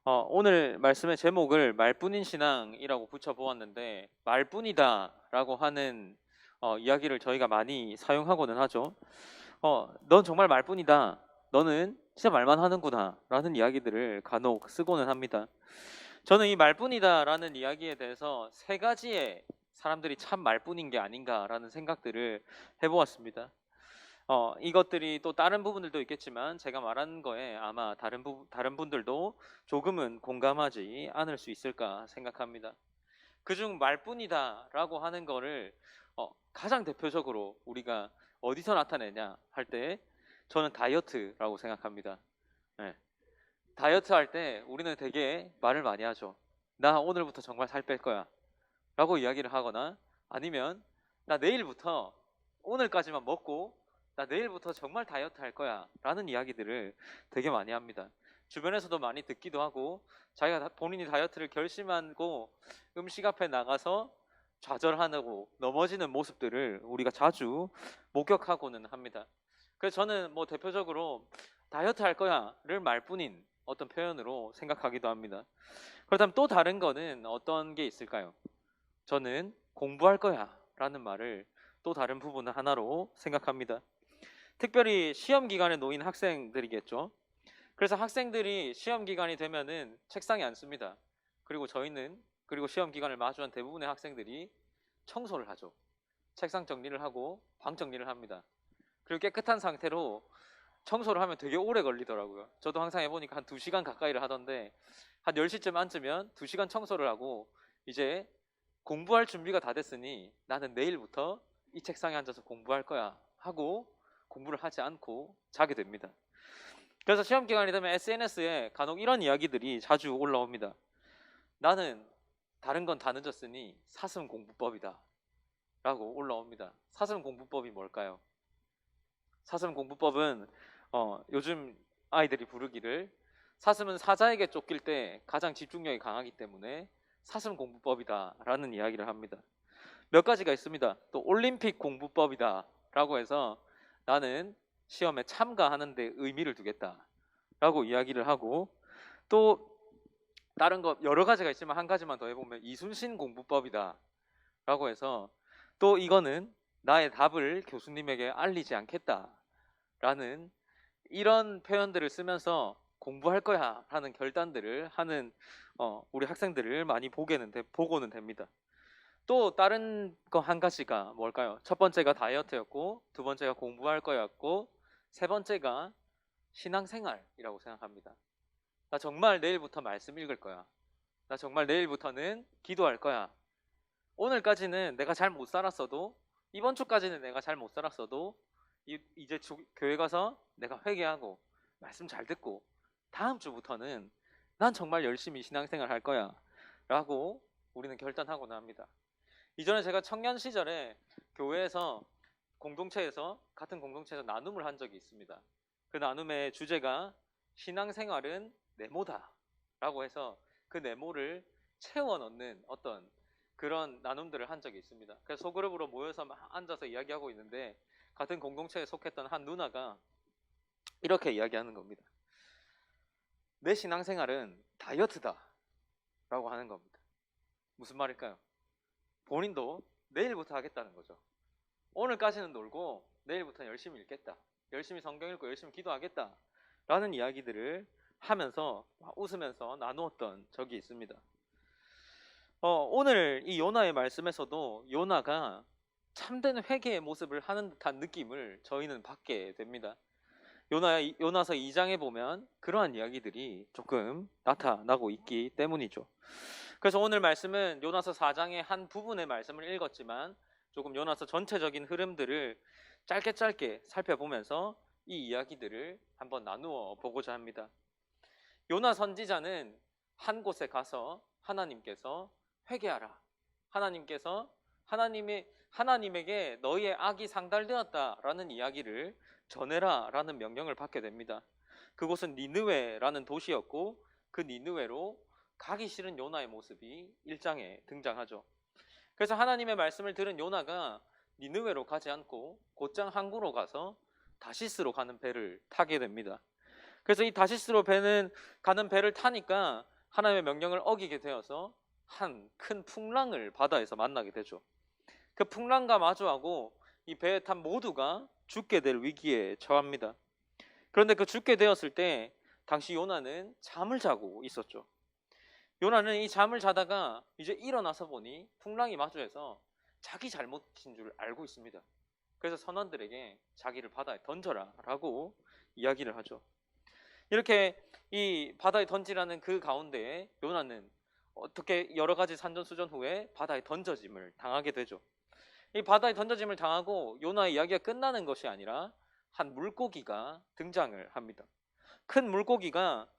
오늘 말씀의 제목을 말뿐인 신앙이라고 붙여보았는데, 말뿐이다라고 하는 이야기를 저희가 많이 사용하고는 하죠. 넌 정말 말뿐이다. 너는 진짜 말만 하는구나. 라는 이야기들을 간혹 쓰고는 합니다. 저는 이 말뿐이다라는 이야기에 대해서 세 가지의 사람들이 참 말뿐인 게 아닌가라는 생각들을 해보았습니다. 이것들이 또 다른 부분들도 있겠지만 제가 말한 거에 아마 다른 분들도 조금은 공감하지 않을 수 있을까 생각합니다. 그중 말뿐이다라고 하는 거를 가장 대표적으로 우리가 어디서 나타내냐 할 때 저는 다이어트라고 생각합니다. 네. 다이어트 할 때 우리는 되게 말을 많이 하죠. 나 오늘부터 정말 살 뺄 거야 라고 이야기를 하거나, 아니면 나 내일부터 오늘까지만 먹고 나 내일부터 정말 다이어트 할 거야 라는 이야기들을 되게 많이 합니다. 주변에서도 많이 듣기도 하고, 자기가 본인이 다이어트를 결심하고 음식 앞에 나가서 좌절하고 넘어지는 모습들을 우리가 자주 목격하고는 합니다. 그래서 저는 뭐 대표적으로 다이어트 할 거야를 말뿐인 어떤 표현으로 생각하기도 합니다. 그렇다면 또 다른 거는 어떤 게 있을까요? 저는 공부할 거야 라는 말을 또 다른 부분 하나로 생각합니다. 특별히 시험 기간에 놓인 학생들이겠죠. 그래서 학생들이 시험 기간이 되면은 책상에 앉습니다. 그리고 시험 기간을 마주한 대부분의 학생들이 청소를 하죠. 책상 정리를 하고 방 정리를 합니다. 그리고 깨끗한 상태로 청소를 하면 되게 오래 걸리더라고요. 저도 항상 해보니까 한 2시간 가까이를 하던데, 한 10시쯤 앉으면 2시간 청소를 하고 이제 공부할 준비가 다 됐으니 나는 내일부터 이 책상에 앉아서 공부할 거야 하고 공부를 하지 않고 자게 됩니다. 그래서 시험 기간이 되면 SNS에 간혹 이런 이야기들이 자주 올라옵니다. 나는 다른 건 다 늦었으니 사슴 공부법이다 라고 올라옵니다. 사슴 공부법이 뭘까요? 사슴 공부법은 요즘 아이들이 부르기를, 사슴은 사자에게 쫓길 때 가장 집중력이 강하기 때문에 사슴 공부법이다 라는 이야기를 합니다. 몇 가지가 있습니다. 또 올림픽 공부법이다 라고 해서 나는 시험에 참가하는 데 의미를 두겠다 라고 이야기를 하고, 또 다른 거 여러 가지가 있지만 한 가지만 더 해보면 이순신 공부법이다 라고 해서, 또 이거는 나의 답을 교수님에게 알리지 않겠다 라는 이런 표현들을 쓰면서 공부할 거야 라는 결단들을 하는 우리 학생들을 많이 보고는 됩니다. 또 다른 거 한 가지가 뭘까요? 첫 번째가 다이어트였고, 두 번째가 공부할 거였고, 세 번째가 신앙생활이라고 생각합니다. 나 정말 내일부터 말씀 읽을 거야. 나 정말 내일부터는 기도할 거야. 오늘까지는 내가 잘 못 살았어도, 이번 주까지는 내가 잘 못 살았어도 이제 교회 가서 내가 회개하고 말씀 잘 듣고 다음 주부터는 난 정말 열심히 신앙생활 할 거야 라고 우리는 결단하고나 합니다. 이전에 제가 청년 시절에 교회에서 같은 공동체에서 나눔을 한 적이 있습니다. 그 나눔의 주제가 신앙생활은 네모다 라고 해서 그 네모를 채워 넣는 어떤 그런 나눔들을 한 적이 있습니다. 그래서 소그룹으로 모여서 막 앉아서 이야기하고 있는데, 같은 공동체에 속했던 한 누나가 이렇게 이야기하는 겁니다. 내 신앙생활은 다이어트다 라고 하는 겁니다. 무슨 말일까요? 본인도 내일부터 하겠다는 거죠. 오늘까지는 놀고 내일부터는 열심히 읽겠다, 열심히 성경 읽고 열심히 기도하겠다 라는 이야기들을 하면서 웃으면서 나누었던 적이 있습니다. 오늘 이 요나의 말씀에서도 요나가 참된 회개의 모습을 하는 듯한 느낌을 저희는 받게 됩니다. 요나서 2장에 보면 그러한 이야기들이 조금 나타나고 있기 때문이죠. 그래서 오늘 말씀은 요나서 4장의 한 부분의 말씀을 읽었지만 조금 요나서 전체적인 흐름들을 짧게 살펴보면서 이 이야기들을 한번 나누어 보고자 합니다. 요나 선지자는 한 곳에 가서 하나님께서 회개하라, 하나님에게 너희의 악이 상달되었다라는 이야기를 전해라 라는 명령을 받게 됩니다. 그곳은 니느웨라는 도시였고, 그 니느웨로 가기 싫은 요나의 모습이 1장에 등장하죠. 그래서 하나님의 말씀을 들은 요나가 니느웨로 가지 않고 곧장 항구로 가서 다시스로 가는 배를 타게 됩니다. 그래서 이 다시스로 가는 배를 타니까 하나님의 명령을 어기게 되어서 한 큰 풍랑을 바다에서 만나게 되죠. 그 풍랑과 마주하고 이 배에 탄 모두가 죽게 될 위기에 처합니다. 그런데 그 죽게 되었을 때 당시 요나는 잠을 자고 있었죠. 요나는 이 잠을 자다가 이제 일어나서 보니 풍랑이 마주해서 자기 잘못인 줄 알고 있습니다. 그래서 선원들에게 자기를 바다에 던져라 라고 이야기를 하죠. 이렇게 이 바다에 던지라는 그 가운데에 요나는 어떻게 여러 가지 산전수전 후에 바다에 던져짐을 당하게 되죠. 이 바다에 던져짐을 당하고 요나의 이야기가 끝나는 것이 아니라 한 물고기가 등장을 합니다. 큰 물고기가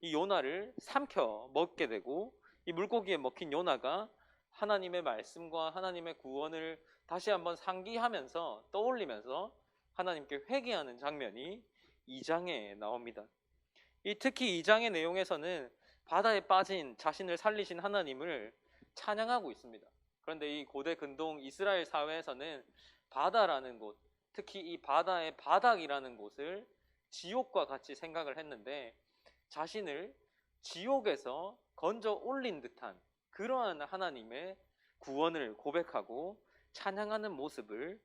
이 요나를 삼켜 먹게 되고 이 물고기에 먹힌 요나가 하나님의 말씀과 하나님의 구원을 다시 한번 상기하면서 떠올리면서 하나님께 회개하는 장면이 2장에 나옵니다. 특히 2장의 내용에서는 바다에 빠진 자신을 살리신 하나님을 찬양하고 있습니다. 그런데 이 고대 근동 이스라엘 사회에서는 바다라는 곳, 특히 이 바다의 바닥이라는 곳을 지옥과 같이 생각을 했는데 자신을 지옥에서 건져 올린 듯한 그러한 하나님의 구원을 고백하고 찬양하는 모습을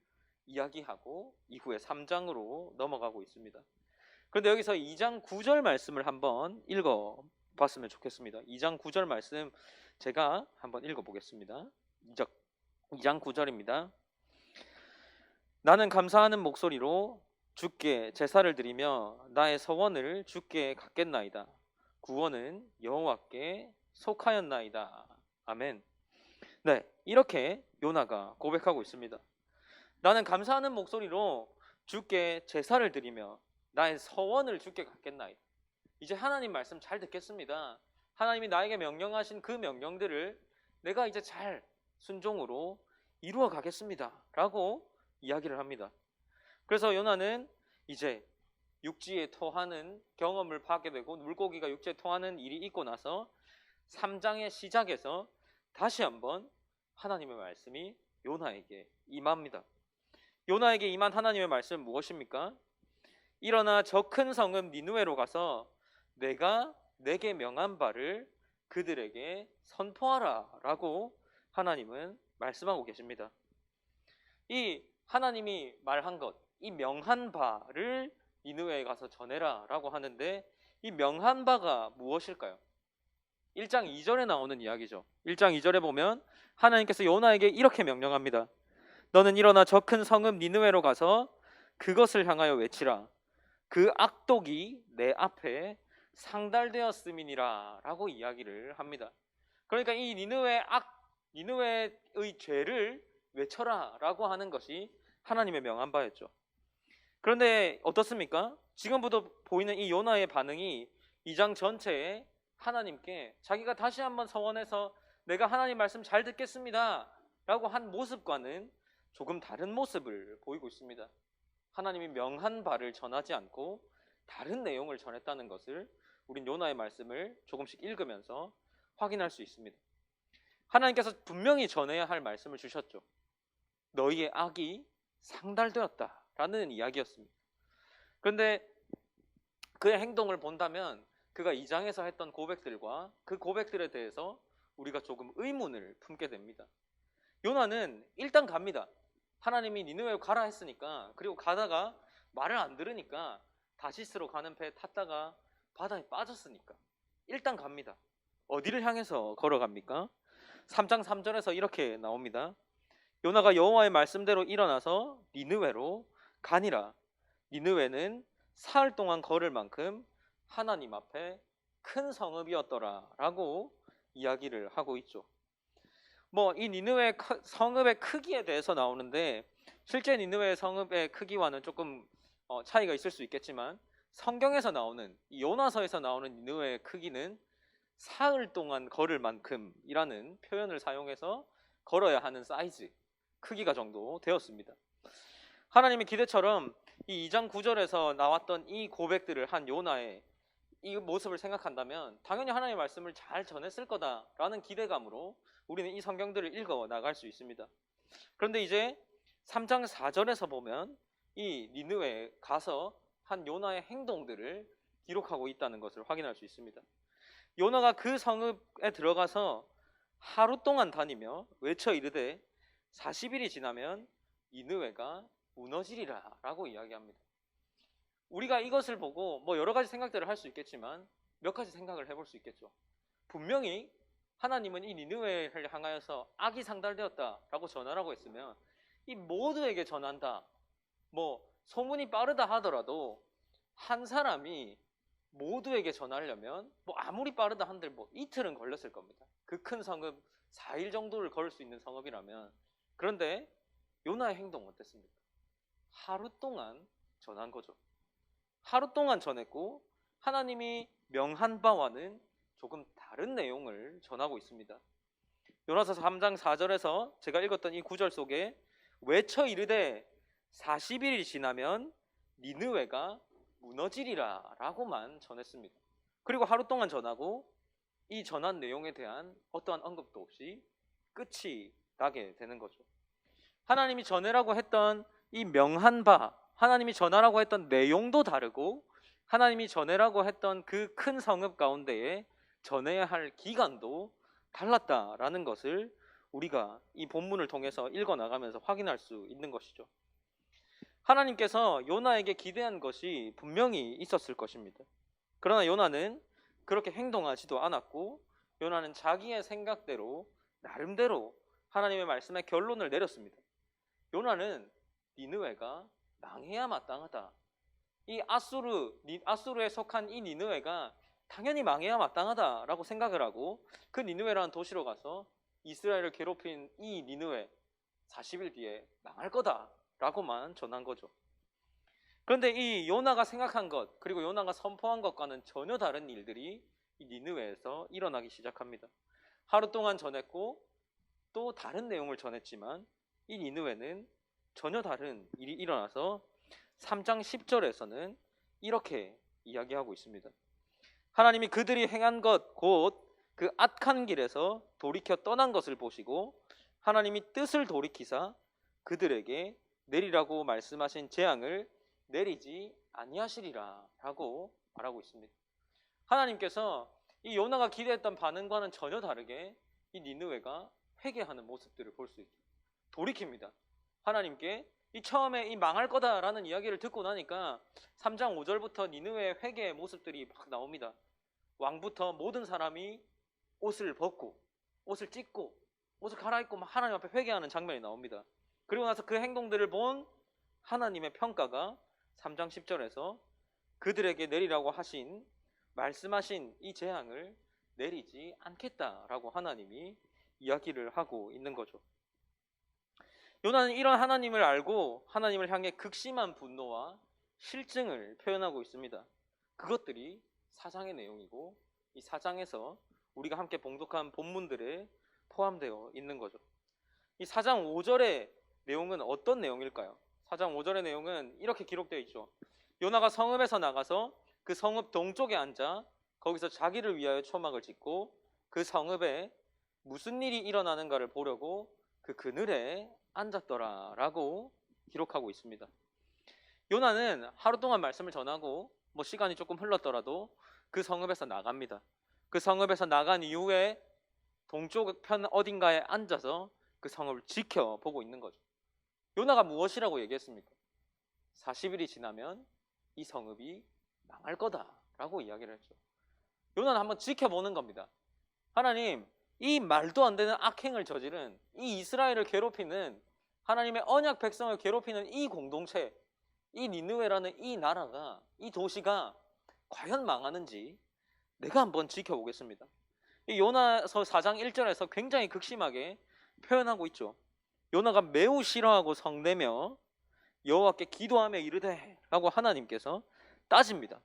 이야기하고 이후에 3장으로 넘어가고 있습니다. 그런데 여기서 2장 9절 말씀을 한번 읽어봤으면 좋겠습니다. 2장 9절 말씀 제가 한번 읽어보겠습니다. 2장 9절입니다. 나는 감사하는 목소리로 주께 제사를 드리며 나의 서원을 주께 갖겠나이다. 구원은 여호와께 속하였나이다. 아멘. 네, 이렇게 요나가 고백하고 있습니다. 나는 감사하는 목소리로 주께 제사를 드리며 나의 서원을 주께 갖겠나이다. 이제 하나님 말씀 잘 듣겠습니다. 하나님이 나에게 명령하신 그 명령들을 내가 이제 잘 순종으로 이루어 가겠습니다. 라고 이야기를 합니다. 그래서 요나는 이제 육지에 토하는 경험을 하게 되고 물고기가 육지에 토하는 일이 있고 나서 3장의 시작에서 다시 한번 하나님의 말씀이 요나에게 임합니다. 요나에게 임한 하나님의 말씀은 무엇입니까? 일어나 저 큰 성읍 니느웨로 가서 내가 내게 명한 바를 그들에게 선포하라 라고 하나님은 말씀하고 계십니다. 이 하나님이 말한 것, 이 명한 바를 니느웨에 가서 전해라 라고 하는데 이 명한 바가 무엇일까요? 1장 2절에 나오는 이야기죠. 1장 2절에 보면 하나님께서 요나에게 이렇게 명령합니다. 너는 일어나 저 큰 성읍 니느웨로 가서 그것을 향하여 외치라. 그 악독이 내 앞에 상달되었음이니라 라고 이야기를 합니다. 그러니까 이 니느웨의 죄를 외쳐라 라고 하는 것이 하나님의 명한 바였죠. 그런데 어떻습니까? 지금부터 보이는 이 요나의 반응이 2장 전체에 하나님께 자기가 다시 한번 서원해서 내가 하나님 말씀 잘 듣겠습니다 라고 한 모습과는 조금 다른 모습을 보이고 있습니다. 하나님이 명한 바를 전하지 않고 다른 내용을 전했다는 것을 우린 요나의 말씀을 조금씩 읽으면서 확인할 수 있습니다. 하나님께서 분명히 전해야 할 말씀을 주셨죠. 너희의 악이 상달되었다라는 이야기였습니다. 그런데 그의 행동을 본다면 그가 2장에서 했던 고백들과 그 고백들에 대해서 우리가 조금 의문을 품게 됩니다. 요나는 일단 갑니다. 하나님이 니느웨로 가라 했으니까, 그리고 가다가 말을 안 들으니까 다시스로 가는 배에 탔다가 바다에 빠졌으니까 일단 갑니다. 어디를 향해서 걸어갑니까? 3장 3절에서 이렇게 나옵니다. 요나가 여호와의 말씀대로 일어나서 니느웨로 가니라. 니느웨는 사흘 동안 걸을 만큼 하나님 앞에 큰 성읍이었더라 라고 이야기를 하고 있죠. 이 니느웨 성읍의 크기에 대해서 나오는데 실제 니느웨 성읍의 크기와는 조금 차이가 있을 수 있겠지만 성경에서 나오는 이 요나서에서 나오는 니느웨의 크기는 사흘 동안 걸을 만큼이라는 표현을 사용해서 걸어야 하는 사이즈, 크기가 정도 되었습니다. 하나님의 기대처럼 이 2장 9절에서 나왔던 이 고백들을 한 요나의 이 모습을 생각한다면 당연히 하나님의 말씀을 잘 전했을 거다라는 기대감으로 우리는 이 성경들을 읽어 나갈 수 있습니다. 그런데 이제 3장 4절에서 보면 이 니느웨에 가서 한 요나의 행동들을 기록하고 있다는 것을 확인할 수 있습니다. 요나가 그 성읍에 들어가서 하루 동안 다니며 외쳐 이르되 40일이 지나면 니느웨가 무너지리라 라고 이야기합니다. 우리가 이것을 보고 뭐 여러 가지 생각들을 할 수 있겠지만 몇 가지 생각을 해볼 수 있겠죠. 분명히 하나님은 이 니느웨를 향하여서 악이 상달되었다라고 전하라고 했으면 이 모두에게 전한다. 뭐 소문이 빠르다 하더라도 한 사람이 모두에게 전하려면 뭐 아무리 빠르다 한들 뭐 이틀은 걸렸을 겁니다. 그 큰 성읍 4일 정도를 걸을 수 있는 성읍이라면. 그런데 요나의 행동 어땠습니까? 하루 동안 전한 거죠. 하루 동안 전했고 하나님이 명한 바와는 조금 다른 내용을 전하고 있습니다. 요나서 3장 4절에서 제가 읽었던 이 구절 속에 외쳐 이르되 40일이 지나면 니느웨가 무너지리라 라고만 전했습니다. 그리고 하루 동안 전하고 이 전한 내용에 대한 어떠한 언급도 없이 끝이 나게 되는 거죠. 하나님이 전해라고 했던 이 명한 바, 하나님이 전하라고 했던 내용도 다르고 하나님이 전해라고 했던 그 큰 성읍 가운데에 전해야 할 기간도 달랐다라는 것을 우리가 이 본문을 통해서 읽어나가면서 확인할 수 있는 것이죠. 하나님께서 요나에게 기대한 것이 분명히 있었을 것입니다. 그러나 요나는 그렇게 행동하지도 않았고 요나는 자기의 생각대로 나름대로 하나님의 말씀에 결론을 내렸습니다. 요나는 니느웨가 망해야 마땅하다. 이 아수르에 속한 이 니느웨가 당연히 망해야 마땅하다라고 생각을 하고 그 니느웨라는 도시로 가서 이스라엘을 괴롭힌 이 니느웨 40일 뒤에 망할 거다라고만 전한 거죠. 그런데 이 요나가 생각한 것 그리고 요나가 선포한 것과는 전혀 다른 일들이 이 니느웨에서 일어나기 시작합니다. 하루 동안 전했고 또 다른 내용을 전했지만 이 니느웨는 전혀 다른 일이 일어나서 3장 10절에서는 이렇게 이야기하고 있습니다. 하나님이 그들이 행한 것 곧 그 악한 길에서 돌이켜 떠난 것을 보시고 하나님이 뜻을 돌이키사 그들에게 내리라고 말씀하신 재앙을 내리지 아니하시리라 라고 말하고 있습니다. 하나님께서 이 요나가 기대했던 반응과는 전혀 다르게 이 니느웨가 회개하는 모습들을 볼 수 있죠. 돌이킵니다. 하나님께 이 처음에 이 망할 거다라는 이야기를 듣고 나니까 3장 5절부터 니느웨의 회개의 모습들이 막 나옵니다. 왕부터 모든 사람이 옷을 벗고 옷을 찢고 옷을 갈아입고 막 하나님 앞에 회개하는 장면이 나옵니다. 그리고 나서 그 행동들을 본 하나님의 평가가 3장 10절에서 그들에게 내리라고 말씀하신 이 재앙을 내리지 않겠다라고 하나님이 이야기를 하고 있는 거죠. 요나는 이런 하나님을 알고 하나님을 향해 극심한 분노와 실증을 표현하고 있습니다. 그것들이 4장의 내용이고 이 4장에서 우리가 함께 봉독한 본문들에 포함되어 있는 거죠. 이 4장 5절의 내용은 어떤 내용일까요? 4장 5절의 내용은 이렇게 기록되어 있죠. 요나가 성읍에서 나가서 그 성읍 동쪽에 앉아 거기서 자기를 위하여 초막을 짓고 그 성읍에 무슨 일이 일어나는가를 보려고 그 그늘에 앉았더라 라고 기록하고 있습니다. 요나는 하루 동안 말씀을 전하고 뭐 시간이 조금 흘렀더라도 그 성읍에서 나갑니다. 그 성읍에서 나간 이후에 동쪽 편 어딘가에 앉아서 그 성읍을 지켜보고 있는 거죠. 요나가 무엇이라고 얘기했습니까? 40일이 지나면 이 성읍이 망할 거다라고 이야기를 했죠. 요나는 한번 지켜보는 겁니다. 하나님, 이 말도 안 되는 악행을 저지른 이 이스라엘을 괴롭히는 하나님의 언약 백성을 괴롭히는 이 공동체, 이 니느웨라는 이 나라가, 이 도시가 과연 망하는지 내가 한번 지켜보겠습니다. 이 요나서 4장 1절에서 굉장히 극심하게 표현하고 있죠. 요나가 매우 싫어하고 성내며 여호와께 기도하며 이르되 라고 하나님께서 따집니다.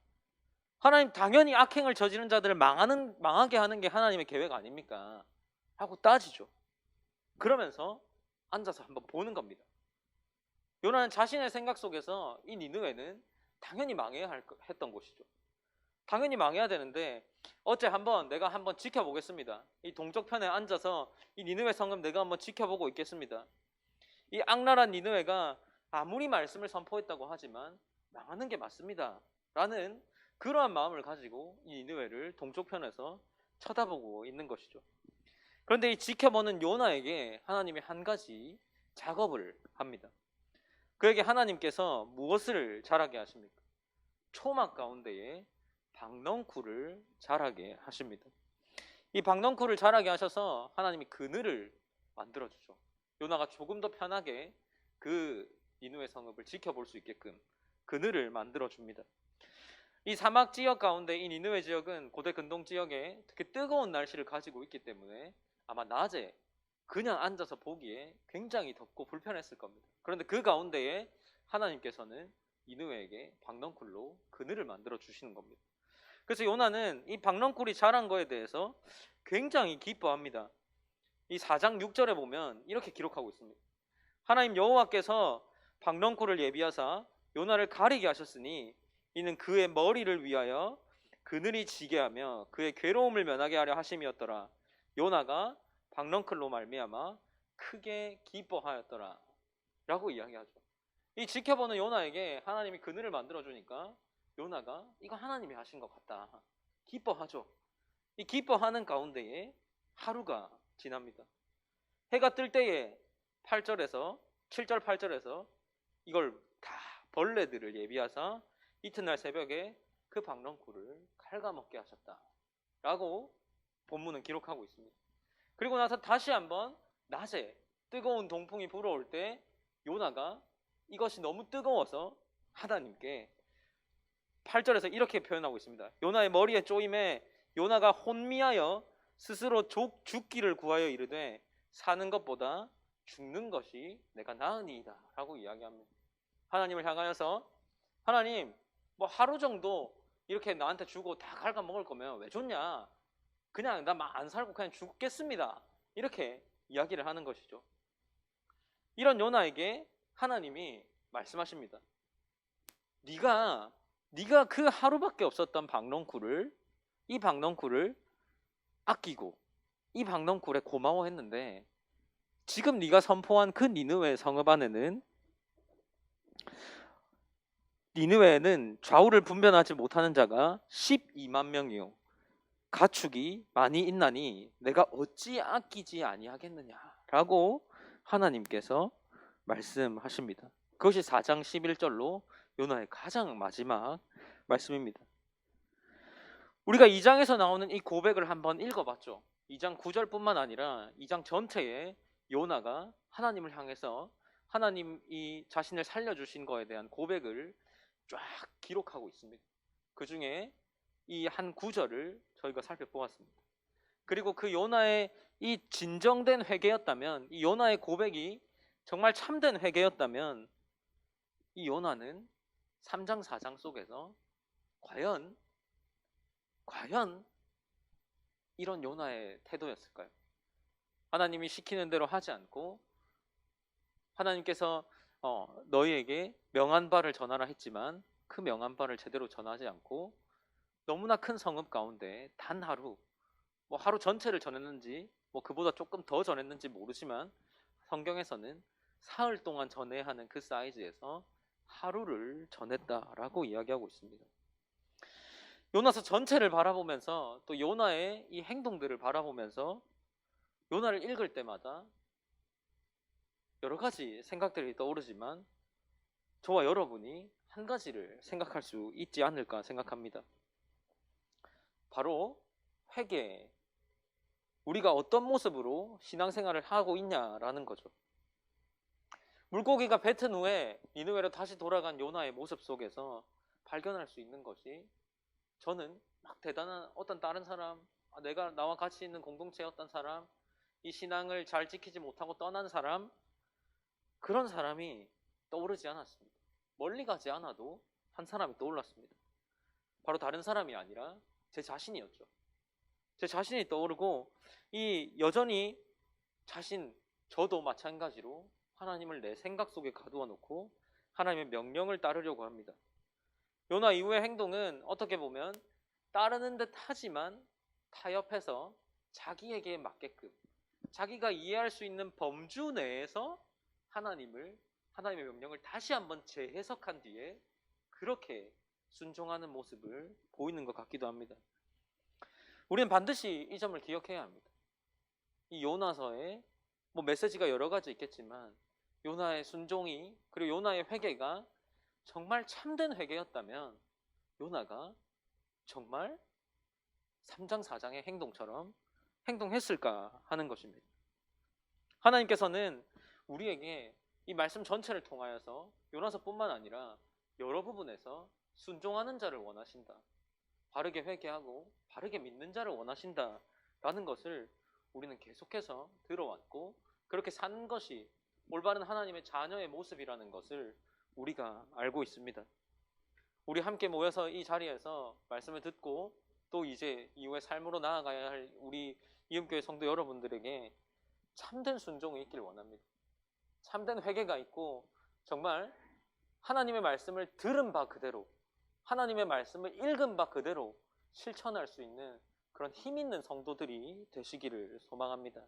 하나님, 당연히 악행을 저지른 자들을 망하게 하는 게 하나님의 계획 아닙니까? 하고 따지죠. 그러면서 앉아서 한번 보는 겁니다. 요나는 자신의 생각 속에서 이 니느웨는 당연히 망해야 했던 곳이죠. 당연히 망해야 되는데 어째 내가 한번 지켜보겠습니다. 이 동쪽편에 앉아서 이 니느웨 성읍 내가 한번 지켜보고 있겠습니다. 이 악랄한 니느웨가 아무리 말씀을 선포했다고 하지만 망하는 게 맞습니다 라는 그러한 마음을 가지고 이 니느웨를 동쪽편에서 쳐다보고 있는 것이죠. 그런데 이 지켜보는 요나에게 하나님이 한 가지 작업을 합니다. 그에게 하나님께서 무엇을 자라게 하십니까? 초막 가운데에 박넝쿨을 자라게 하십니다. 이 박넝쿨을 자라게 하셔서 하나님이 그늘을 만들어주죠. 요나가 조금 더 편하게 그 니느웨 성읍을 지켜볼 수 있게끔 그늘을 만들어줍니다. 이 사막 지역 가운데 이 니느웨 지역은 고대 근동 지역에 특히 뜨거운 날씨를 가지고 있기 때문에 아마 낮에 그냥 앉아서 보기에 굉장히 덥고 불편했을 겁니다. 그런데 그 가운데에 하나님께서는 니느웨에게 박넝쿨로 그늘을 만들어 주시는 겁니다. 그래서 요나는 이 박넝쿨이 자란 거에 대해서 굉장히 기뻐합니다. 이 4장 6절에 보면 이렇게 기록하고 있습니다. 하나님 여호와께서 박넝쿨을 예비하사 요나를 가리게 하셨으니 이는 그의 머리를 위하여 그늘이 지게 하며 그의 괴로움을 면하게 하려 하심이었더라. 요나가 박넝쿨로 말미암아 크게 기뻐하였더라 라고 이야기하죠. 이 지켜보는 요나에게 하나님이 그늘을 만들어주니까 요나가 이거 하나님이 하신 것 같다 기뻐하죠. 이 기뻐하는 가운데에 하루가 지납니다. 해가 뜰 때에 8절에서 7절 8절에서 이걸 다 벌레들을 예비하사 이튿날 새벽에 그 박넝쿨을 갉아먹게 하셨다 라고 본문은 기록하고 있습니다. 그리고 나서 다시 한번 낮에 뜨거운 동풍이 불어올 때 요나가 이것이 너무 뜨거워서 하나님께 8절에서 이렇게 표현하고 있습니다. 요나의 머리에 쪼임에 요나가 혼미하여 스스로 죽기를 구하여 이르되 사는 것보다 죽는 것이 내가 나으니이다 라고 이야기합니다. 하나님을 향하여서 하나님 뭐 하루 정도 이렇게 나한테 주고 다 갉아 먹을 거면 왜 줬냐, 그냥 나 안 살고 그냥 죽겠습니다 이렇게 이야기를 하는 것이죠. 이런 요나에게 하나님이 말씀하십니다. 네가 그 하루밖에 없었던 박넝쿨을 이 박넝쿨을 아끼고 이 박넝쿨에 고마워했는데 지금 네가 선포한 그 니느웨 성읍 안에는 니느웨에는 좌우를 분별하지 못하는 자가 12만 명이요 가축이 많이 있나니 내가 어찌 아끼지 아니하겠느냐라고 하나님께서 말씀하십니다. 그것이 4장 11절로 요나의 가장 마지막 말씀입니다. 우리가 2장에서 나오는 이 고백을 한번 읽어봤죠. 2장 9절뿐만 아니라 2장 전체에 요나가 하나님을 향해서 하나님이 자신을 살려주신 거에 대한 고백을 쫙 기록하고 있습니다. 그 중에 이 한 구절을 저희가 살펴보았습니다. 그리고 그 요나의 이 진정된 회개였다면, 이 요나의 고백이 정말 참된 회개였다면 이 요나는 3장 4장 속에서 과연 이런 요나의 태도였을까요? 하나님이 시키는 대로 하지 않고 하나님께서 너희에게 명한 바를 전하라 했지만 그 명한 바를 제대로 전하지 않고 너무나 큰 성읍 가운데 단 하루, 뭐 하루 전체를 전했는지 뭐 그보다 조금 더 전했는지 모르지만 성경에서는 사흘 동안 전해야 하는 그 사이즈에서 하루를 전했다라고 이야기하고 있습니다. 요나서 전체를 바라보면서 또 요나의 이 행동들을 바라보면서 요나를 읽을 때마다 여러 가지 생각들이 떠오르지만 저와 여러분이 한 가지를 생각할 수 있지 않을까 생각합니다. 바로 회개, 우리가 어떤 모습으로 신앙생활을 하고 있냐라는 거죠. 물고기가 뱉은 후에 니느웨로 다시 돌아간 요나의 모습 속에서 발견할 수 있는 것이, 저는 막 대단한 어떤 다른 사람, 내가 나와 같이 있는 공동체의 어떤 사람, 이 신앙을 잘 지키지 못하고 떠난 사람, 그런 사람이 떠오르지 않았습니다. 멀리 가지 않아도 한 사람이 떠올랐습니다. 바로 다른 사람이 아니라 제 자신이었죠. 제 자신이 떠오르고 이 여전히 저도 마찬가지로 하나님을 내 생각 속에 가두어 놓고 하나님의 명령을 따르려고 합니다. 요나 이후의 행동은 어떻게 보면 따르는 듯 하지만 타협해서 자기에게 맞게끔 자기가 이해할 수 있는 범주 내에서 하나님의 명령을 다시 한번 재해석한 뒤에 그렇게 순종하는 모습을 보이는 것 같기도 합니다. 우리는 반드시 이 점을 기억해야 합니다. 이 요나서에 뭐 메시지가 여러 가지 있겠지만 요나의 순종이 그리고 요나의 회개가 정말 참된 회개였다면 요나가 정말 3장 4장의 행동처럼 행동했을까 하는 것입니다. 하나님께서는 우리에게 이 말씀 전체를 통하여서 요나서뿐만 아니라 여러 부분에서 순종하는 자를 원하신다. 바르게 회개하고 바르게 믿는 자를 원하신다라는 것을 우리는 계속해서 들어왔고 그렇게 사는 것이 올바른 하나님의 자녀의 모습이라는 것을 우리가 알고 있습니다. 우리 함께 모여서 이 자리에서 말씀을 듣고 또 이제 이후에 삶으로 나아가야 할 우리 이음교회 성도 여러분들에게 참된 순종이 있길 원합니다. 참된 회개가 있고 정말 하나님의 말씀을 들은 바 그대로 하나님의 말씀을 읽은 바 그대로 실천할 수 있는 그런 힘 있는 성도들이 되시기를 소망합니다.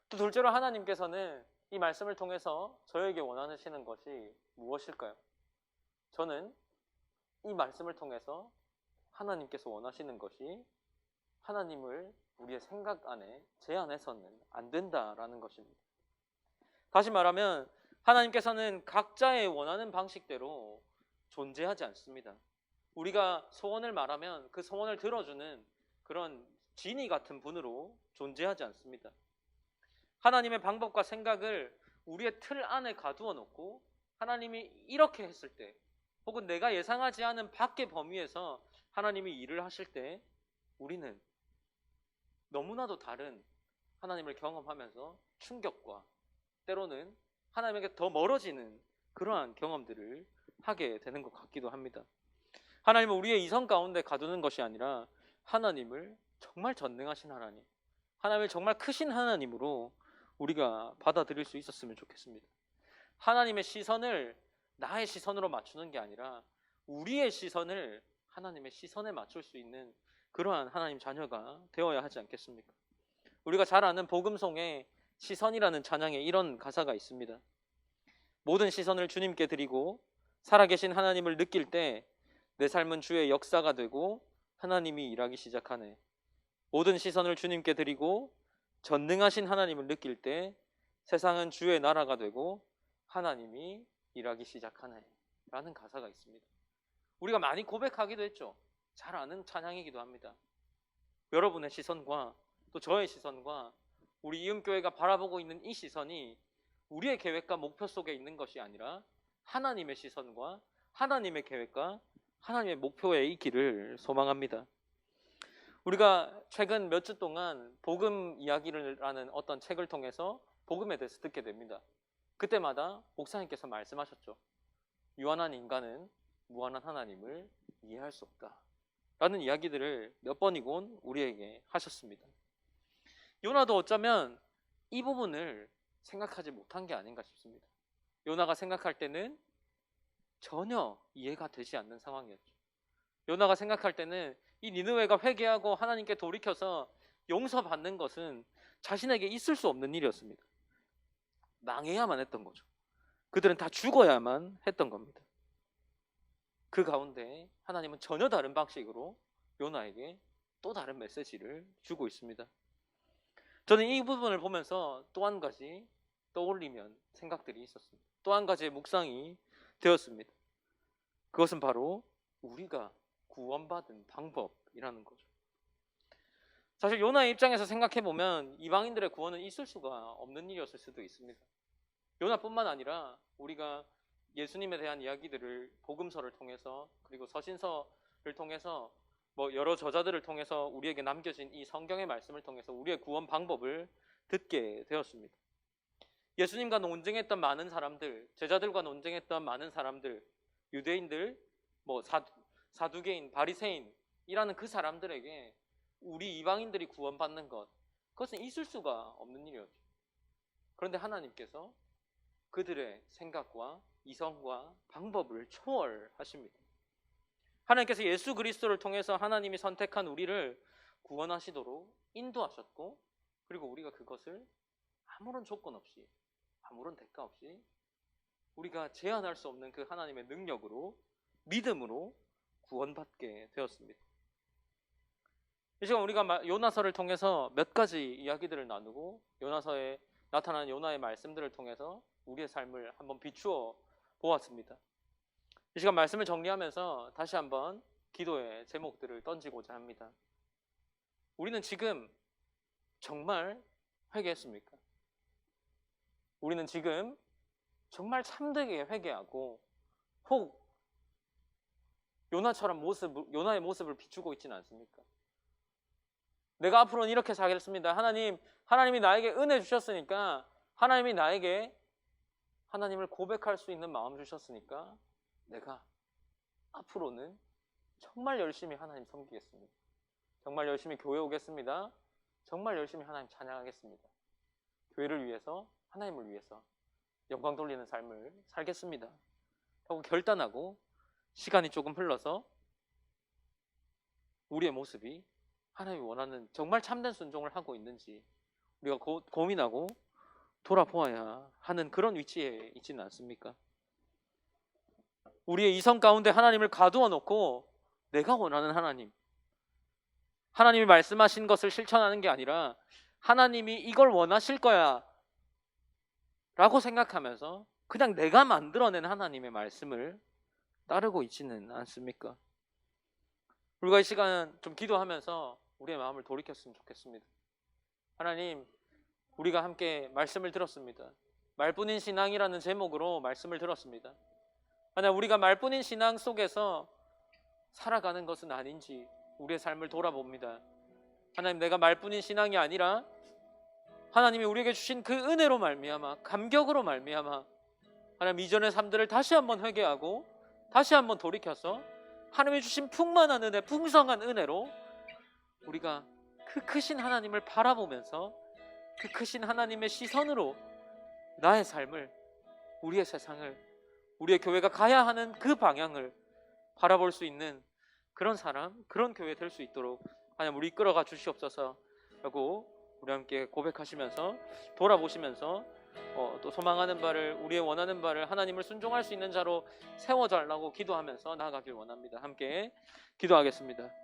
또 둘째로 하나님께서는 이 말씀을 통해서 저에게 원하시는 것이 무엇일까요? 저는 이 말씀을 통해서 하나님께서 원하시는 것이 하나님을 우리의 생각 안에 제한해서는 안 된다라는 것입니다. 다시 말하면 하나님께서는 각자의 원하는 방식대로 존재하지 않습니다. 우리가 소원을 말하면 그 소원을 들어주는 그런 지니 같은 분으로 존재하지 않습니다. 하나님의 방법과 생각을 우리의 틀 안에 가두어 놓고 하나님이 이렇게 했을 때 혹은 내가 예상하지 않은 밖의 범위에서 하나님이 일을 하실 때 우리는 너무나도 다른 하나님을 경험하면서 충격과 때로는 하나님에게 더 멀어지는 그러한 경험들을 하게 되는 것 같기도 합니다. 하나님은 우리의 이성 가운데 가두는 것이 아니라 하나님을 정말 전능하신 하나님, 하나님을 정말 크신 하나님으로 우리가 받아들일 수 있었으면 좋겠습니다. 하나님의 시선을 나의 시선으로 맞추는 게 아니라 우리의 시선을 하나님의 시선에 맞출 수 있는 그러한 하나님 자녀가 되어야 하지 않겠습니까? 우리가 잘 아는 복음송에 시선이라는 찬양에 이런 가사가 있습니다. 모든 시선을 주님께 드리고 살아계신 하나님을 느낄 때 내 삶은 주의 역사가 되고 하나님이 일하기 시작하네. 모든 시선을 주님께 드리고 전능하신 하나님을 느낄 때 세상은 주의 나라가 되고 하나님이 일하기 시작하네 라는 가사가 있습니다. 우리가 많이 고백하기도 했죠. 잘 아는 찬양이기도 합니다. 여러분의 시선과 또 저의 시선과 우리 이음교회가 바라보고 있는 이 시선이 우리의 계획과 목표 속에 있는 것이 아니라 하나님의 시선과 하나님의 계획과 하나님의 목표에 있기를 소망합니다. 우리가 최근 몇 주 동안 복음 이야기라는 어떤 책을 통해서 복음에 대해서 듣게 됩니다. 그때마다 목사님께서 말씀하셨죠. 유한한 인간은 무한한 하나님을 이해할 수 없다 라는 이야기들을 몇 번이곤 우리에게 하셨습니다. 요나도 어쩌면 이 부분을 생각하지 못한 게 아닌가 싶습니다. 요나가 생각할 때는 전혀 이해가 되지 않는 상황이었죠. 요나가 생각할 때는 이 니느웨가 회개하고 하나님께 돌이켜서 용서받는 것은 자신에게 있을 수 없는 일이었습니다. 망해야만 했던 거죠. 그들은 다 죽어야만 했던 겁니다. 그 가운데 하나님은 전혀 다른 방식으로 요나에게 또 다른 메시지를 주고 있습니다. 저는 이 부분을 보면서 또 한 가지 떠올리면 생각들이 있었습니다. 또 한 가지의 묵상이 되었습니다. 그것은 바로 우리가 구원받은 방법이라는 거죠. 사실 요나의 입장에서 생각해보면 이방인들의 구원은 있을 수가 없는 일이었을 수도 있습니다. 요나뿐만 아니라 우리가 예수님에 대한 이야기들을 복음서를 통해서 그리고 서신서를 통해서 여러 저자들을 통해서 우리에게 남겨진 이 성경의 말씀을 통해서 우리의 구원 방법을 듣게 되었습니다. 예수님과 논쟁했던 많은 사람들, 제자들과 논쟁했던 많은 사람들, 유대인들, 사두개인, 바리새인이라는 그 사람들에게 우리 이방인들이 구원받는 것, 그것은 있을 수가 없는 일이었죠. 그런데 하나님께서 그들의 생각과 이성과 방법을 초월하십니다. 하나님께서 예수 그리스도를 통해서 하나님이 선택한 우리를 구원하시도록 인도하셨고, 그리고 우리가 그것을 아무런 조건 없이, 아무런 대가 없이 우리가 제한할 수 없는 그 하나님의 능력으로, 믿음으로 구원받게 되었습니다. 이 시간 우리가 요나서를 통해서 몇 가지 이야기들을 나누고 요나서에 나타나는 요나의 말씀들을 통해서 우리의 삶을 한번 비추어 보았습니다. 이 시간 말씀을 정리하면서 다시 한번 기도의 제목들을 던지고자 합니다. 우리는 지금 정말 회개했습니까? 우리는 지금 정말 참되게 회개하고 혹 요나의 모습을 비추고 있지는 않습니까? 내가 앞으로는 이렇게 살겠습니다. 하나님이 나에게 은혜 주셨으니까, 하나님이 나에게 하나님을 고백할 수 있는 마음 주셨으니까 내가 앞으로는 정말 열심히 하나님 섬기겠습니다. 정말 열심히 교회 오겠습니다. 정말 열심히 하나님 찬양하겠습니다. 교회를 위해서, 하나님을 위해서 영광 돌리는 삶을 살겠습니다 하고 결단하고 시간이 조금 흘러서 우리의 모습이 하나님이 원하는 정말 참된 순종을 하고 있는지 우리가 고민하고 돌아보아야 하는 그런 위치에 있지는 않습니까? 우리의 이성 가운데 하나님을 가두어 놓고 내가 원하는 하나님이 말씀하신 것을 실천하는 게 아니라 하나님이 이걸 원하실 거야 라고 생각하면서 그냥 내가 만들어낸 하나님의 말씀을 따르고 있지는 않습니까? 우리가 이 시간 좀 기도하면서 우리의 마음을 돌이켰으면 좋겠습니다. 하나님, 우리가 함께 말씀을 들었습니다. 말뿐인 신앙이라는 제목으로 말씀을 들었습니다. 하나님, 우리가 말뿐인 신앙 속에서 살아가는 것은 아닌지 우리의 삶을 돌아봅니다. 하나님, 내가 말뿐인 신앙이 아니라 하나님이 우리에게 주신 그 은혜로 말미암아, 감격으로 말미암아 하나님 이전의 삶들을 다시 한번 회개하고 다시 한번 돌이켜서 하나님이 주신 풍만한 은혜, 풍성한 은혜로 우리가 그 크신 하나님을 바라보면서 그 크신 하나님의 시선으로 나의 삶을, 우리의 세상을, 우리의 교회가 가야 하는 그 방향을 바라볼 수 있는 그런 사람, 그런 교회 될 수 있도록 하나님 우리 이끌어가 주시옵소서 라고 우리 함께 고백하시면서 돌아보시면서 또 소망하는 바를, 우리의 원하는 바를 하나님을 순종할 수 있는 자로 세워달라고 기도하면서 나아가길 원합니다. 함께 기도하겠습니다.